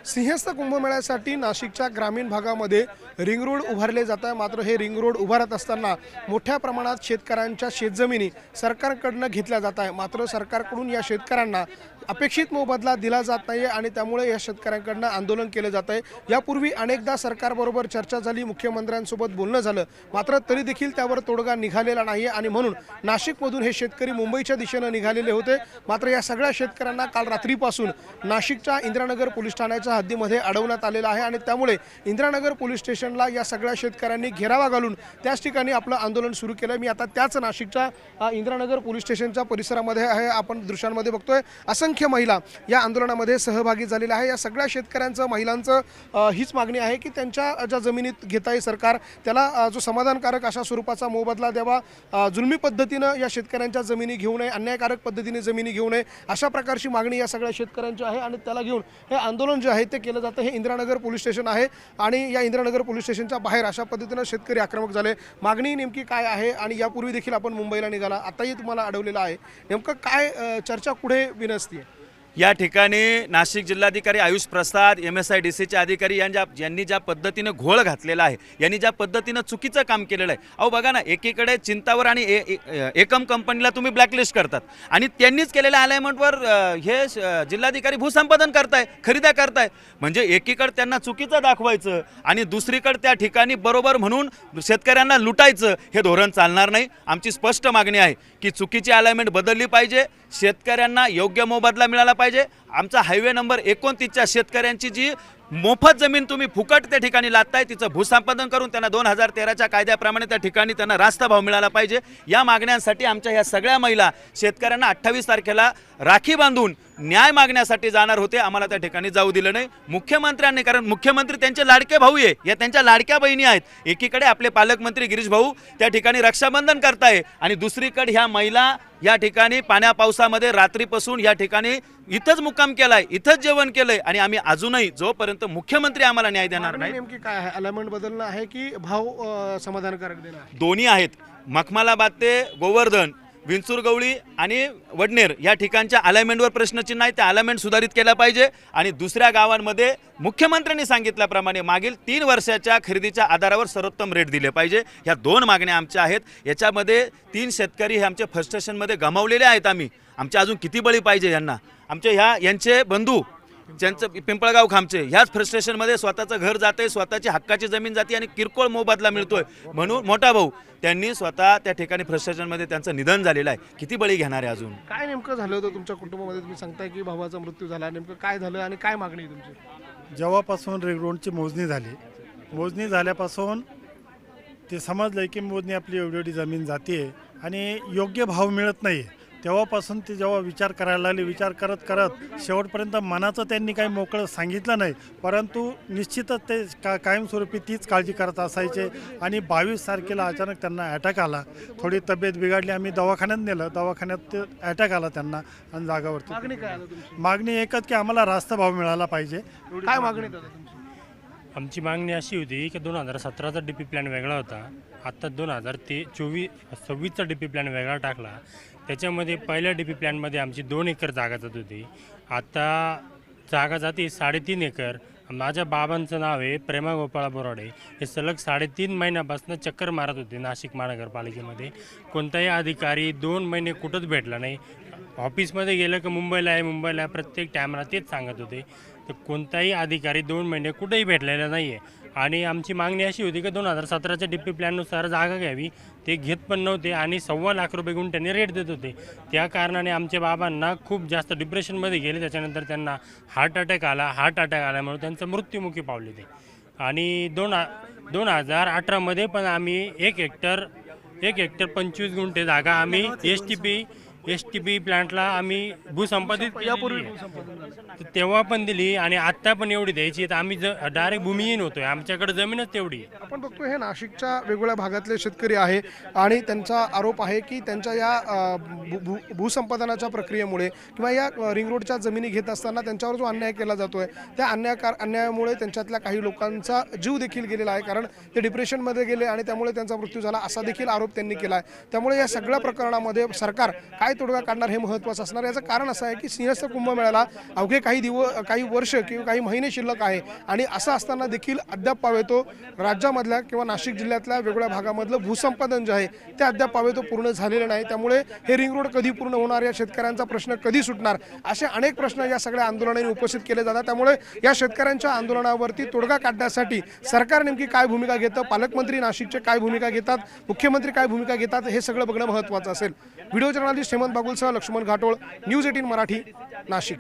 सिंहस्थ कुंभमेळ्यासाठी नाशिकच्या ग्रामीण भागामध्ये रिंग रोड उभारले जात आहे। मात्र हे रिंग रोड उभारत असताना मोठ्या प्रमाणात शेतकऱ्यांच्या शेतजमिनी सरकारकडून घेतल्या जात आहे। मात्र सरकारकडून या शेतकऱ्यांना अपेक्षित मोबदला दिला जात नाही आणि त्यामुळे या शेतकऱ्यांकडून आंदोलन केले जात आहे। यापूर्वी अनेकदा सरकारबरोबर चर्चा झाली, मुख्यमंत्र्यांसोबत बोलणं झालं, मात्र तरी देखील त्यावर तोडगा निघालेला नाही आणि म्हणून नाशिकमधून हे शेतकरी मुंबईच्या दिशेने निघालेले होते। मात्र या सगळ्या शेतकऱ्यांना काल रात्रीपासून नाशिकच्या इंदिरानगर पोलीस ठाण्याच्या हद्दीमध्ये अडवण्यात आलेलं आहे आणि त्यामुळे इंदिरानगर पोलीस स्टेशनला या सगळ्या शेतकऱ्यांनी घेरावा घालून त्याच ठिकाणी आपलं आंदोलन सुरू केलं। मी आता त्याच नाशिकच्या इंदिरानगर पोलीस स्टेशनच्या परिसरामध्ये आहे। आपण दृश्यांमध्ये बघतोय असंख्य महिला या आंदोलनामध्ये सहभागी झालेल्या आहे। या सगळ्या शेतकऱ्यांचं महिलांचं हीच मागणी आहे की त्यांच्या ज्या जमिनीत घेत आहे सरकार त्याला जो समाधानकारक अशा स्वरूपाचा मोबदला द्यावा, जुलमी पद्धतीनं या शेतकऱ्यांच्या जमिनी घेऊ नये, अन्यायकारक पद्धतीने जमिनी घेऊ नये, अशा प्रकारची मागणी या सगळ्या शेतकऱ्यांची आहे आणि त्याला घेऊन हे आंदोलन जे आहे ते केलं जातं। हे इंदिरानगर पोलीस स्टेशन आहे आणि या इंदिरानगर पोलीस स्टेशनच्या बाहेर अशा पद्धतीनं शेतकरी आक्रमक झाले। मागणी नेमकी काय आहे आणि यापूर्वी देखील आपण मुंबईला निघाला, आताही तुम्हाला अडवलेलं आहे, नेमकं काय चर्चा पुढे विनसते? या ठिकाणी नाशिक जिल्हाधिकारी आयुष प्रसाद, MSIDCचे अधिकारी यांनी ज्या पद्धतीने घोळ घातलेला आहे, यांनी ज्या पद्धतीने चुकीचं काम केलेलं आहे। अहो बघा ना, एकीकडे चिंतावर आणि एकम कंपनीला तुम्ही ब्लॅकलिस्ट करतात आणि त्यांनीच केलेल्या अलाइनमेंटवर हे जिल्हाधिकारी भूसंपादन करताय, खरेदी करताय। म्हणजे एकीकडे त्यांना चुकीचं दाखवायचं आणि दुसरीकडे त्या ठिकाणी बरोबर म्हणून शेतकऱ्यांना लुटायचं, हे धोरण चालणार नाही। आमची स्पष्ट मागणी आहे की चुकीची अलाइनमेंट बदलली पाहिजे, शेतकऱ्यांना योग्य मोबदला मिळाला पाहिजे। आमचा हायवे नंबर 29च्या शेतकऱ्यांची जी मोफत जमीन तुम्ही फुकट त्या ठिकाणी लादताय, तिचं भूसंपादन करून त्यांना 2013च्या कायद्याप्रमाणे त्या ठिकाणी त्यांना रास्त भाव मिळाला पाहिजे। या मागण्यांसाठी आमच्या ह्या सगळ्या महिला शेतकऱ्यांना 28 तारखेला राखी बांधून न्याय मागण्यासाठी जाणार होते। आम्हाला त्या ठिकाणी जाऊ दिलं नाही मुख्यमंत्र्यांनी, कारण मुख्यमंत्री त्यांचे लाडके भाऊ आहे, या त्यांच्या लाडक्या बहिणी आहेत। एकीकडे आपले पालकमंत्री गिरीश भाऊ त्या ठिकाणी रक्षाबंधन करताय आणि दुसरीकडे ह्या महिला या ठिकाणी पाण्या पावसामध्ये रात्रीपासून या ठिकाणी इथंच मुक्काम केलाय, इथंच जेवण केलंय आणि आम्ही अजूनही जोपर्यंत मुख्यमंत्री आम्हाला न्याय देणार नाही। नेमकी काय आहे? अलाइनमेंट बदलणं आहे की भाव समाधानकारक देणं आहे? दोन्ही आहेत। मखमालाबाद ते गोवर्धन, विंचुरगवळी आणि वडनेर या ठिकाणच्या अलाइनमेंटवर प्रश्नचिन्ह आहे, त्या अलाइनमेंट सुधारित केल्या पाहिजे आणि दुसऱ्या गावांमध्ये मुख्यमंत्र्यांनी सांगितल्याप्रमाणे मागील 3 वर्षाच्या खरेदीच्या आधारावर सर्वोत्तम रेट दिले पाहिजे। ह्या 2 मागण्या आमच्या आहेत। याच्यामध्ये 3 शेतकरी हे आमच्या फ्रस्ट्रेशनमध्ये गमावलेले आहेत। आमच्या अजून किती बळी पाहिजे यांना? आमचे यांचे बंधू ज्यांचं पिंपळगाव खामचे ह्याच फ्रस्ट्रेशनमध्ये स्वतःचं घर जाते, स्वतःची हक्काची जमीन जाते आणि किरकोळ मोबदला मिळतोय म्हणून मोठा भाऊ त्यांनी स्वतः त्या ठिकाणी फ्रस्ट्रेशनमध्ये त्यांचं निधन झालेलं आहे। किती बळी घेणार आहे अजून? काय नेमकं झालं होतं तुमच्या कुटुंबामध्ये? तुम्ही सांगताय की भावाचा मृत्यू झाला, नेमकं काय झालं आणि काय मागणी आहे तुमची? जेव्हापासून रिंग रोडची मोजणी झाल्यापासून ते समजलं की मोजणी आपली एवढी जमीन जाते आणि योग्य भाव मिळत नाही, तेव्हापासून ते जेव्हा विचार करायला लागले, विचार करत शेवटपर्यंत मनाचं त्यांनी काही मोकळं सांगितलं नाही, परंतु निश्चितच ते कायमस्वरूपी तीच काळजी करत असायचे। आणि 22 तारखेला अचानक त्यांना अटॅक आला, थोडी तब्येत बिघडली, आम्ही दवाखान्यात नेलं, दवाखान्यात अटॅक आला त्यांना आणि जागावरती। मागणी काय आहे तुमची? मागणी एकच की आम्हाला रास्त भाव मिळाला पाहिजे। काय मागणी आहे तुमची? आमची मागणी अशी होती की 2017चा DP प्लॅन वेगळा होता, आता 2026चा DP प्लॅन वेगळा टाकला। त्याच्यामध्ये पहिल्या DP प्लॅनमध्ये आमची 2 एकर जागा जात होती, आता जागा जाते 3.5 एकर। माझ्या बाबांचं नाव आहे प्रेमा गोपाळ बोराडे, हे सलग 3.5 महिन्यापासून चक्कर मारत होते नाशिक महानगरपालिकेमध्ये। कोणताही अधिकारी 2 महिने कुठंच भेटला नाही। ऑफिसमध्ये गेलं की मुंबईला आहे, प्रत्येक टायमाला तेच सांगत होते। तर कोणताही अधिकारी 2 महिने कुठेही भेटलेला नाही आहे। आणि आमची मागणी अशी होती की 2017च्या DP प्लॅननुसार जागा घ्यावी, ते घेत पण नव्हते आणि 1.25 लाख रुपये घेऊन त्यांनी रेट देत होते। त्या कारणाने आमच्या बाबांना खूप जास्त डिप्रेशनमध्ये गेले, त्याच्यानंतर त्यांना हार्ट अटॅक आल्यामुळे त्यांचा मृत्युमुखी पावले ते। आणि 2018मध्ये पण आम्ही 1 हेक्टर 25 गुंठे जागा आम्ही STP प्लांटला आम्ही भूसंपादित यापूर्वी तेव्हा पण दिली आणि आत्ता पण एवढी द्यायची, तर आम्ही डायरेक्ट भूमिहीन होतोय, आमच्याकडे जमीनच तेवढी आहे। आपण बघतो हे नाशिकच्या वेगवेगळ्या भागातले शेतकरी आहे आणि त्यांचा आरोप आहे की त्यांच्या या भूसंपादनाच्या प्रक्रियेमुळे किंवा या रिंग रोडच्या जमिनी घेत असताना त्यांच्यावर जो अन्याय केला जातोय त्या अन्यायामुळे त्यांच्यातल्या काही लोकांचा जीव देखील गेलेला आहे, कारण ते डिप्रेशनमध्ये गेले आणि त्यामुळे त्यांचा मृत्यू झाला, असा देखील आरोप त्यांनी केला आहे। त्यामुळे या सगळ्या प्रकरणामध्ये सरकार काय काय तोडगा काढणार हे महत्त्वाचं असणार. याचं कारण असं आहे की सिंहस्थ कुंभमेळ्याला अवघे काही वर्ष किंवा काही महिने शिल्लक आहे आणि असं असताना देखील अद्याप पावेतो राज्यामधल्या किंवा नाशिक जिल्ह्यातल्या वेगवेगळ्या भागामधलं भूसंपादन जे आहे ते अद्याप पावेतो पूर्ण झालेलं नाही. त्यामुळे हे रिंग रोड कधी पूर्ण होणार, या शेतकऱ्यांचा प्रश्न कधी सुटणार, असे अनेक प्रश्न या सगळ्या आंदोलनाने उपस्थित केले जातात. त्यामुळे या शेतकऱ्यांच्या आंदोलनावरती तोडगा काढण्यासाठी सरकार नेमकी काय भूमिका घेतं, पालकमंत्री नाशिकचे काय भूमिका घेतात, मुख्यमंत्री काय भूमिका घेतात, हे सगळं बघणं महत्त्वाचं असेल. व्हिडिओ जर्नलिस्ट हेमंत बागुलसह लक्ष्मण घाटोळ, न्यूज 18 मराठी, नाशिक.